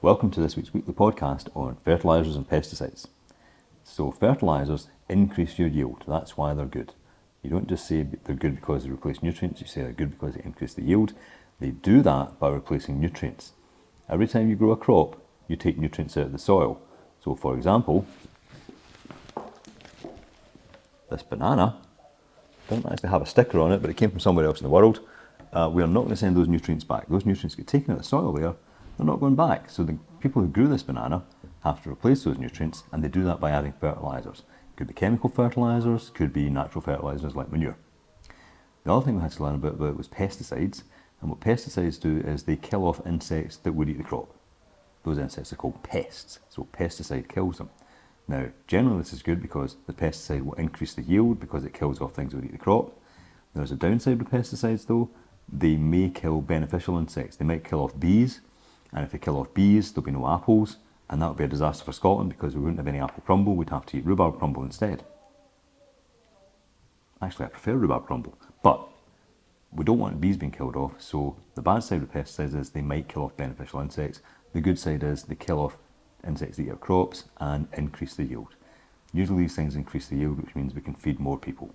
Welcome to this week's weekly podcast on fertilisers and pesticides. So fertilisers increase your yield, that's why they're good. You don't just say they're good because they replace nutrients, you say they're good because they increase the yield. They do that by replacing nutrients. Every time you grow a crop, you take nutrients out of the soil. So for example, this banana doesn't actually have a sticker on it, but it came from somewhere else in the world. We are not going to send those nutrients back. Those nutrients get taken out of the soil there, they're not going back. So the people who grew this banana have to replace those nutrients, and they do that by adding fertilisers. Could be chemical fertilisers, could be natural fertilisers like manure. The other thing we had to learn about was pesticides, and what pesticides do is they kill off insects that would eat the crop. Those insects are called pests, so pesticide kills them. Now, generally this is good because the pesticide will increase the yield because it kills off things that would eat the crop. There's a downside with pesticides though. They may kill beneficial insects. They might kill off bees, and if they kill off bees, there'll be no apples, and that would be a disaster for Scotland because we wouldn't have any apple crumble, we'd have to eat rhubarb crumble instead. Actually, I prefer rhubarb crumble, but we don't want bees being killed off, so the bad side of pesticides is they might kill off beneficial insects. The good side is they kill off insects that eat our crops and increase the yield. Usually these things increase the yield, which means we can feed more people.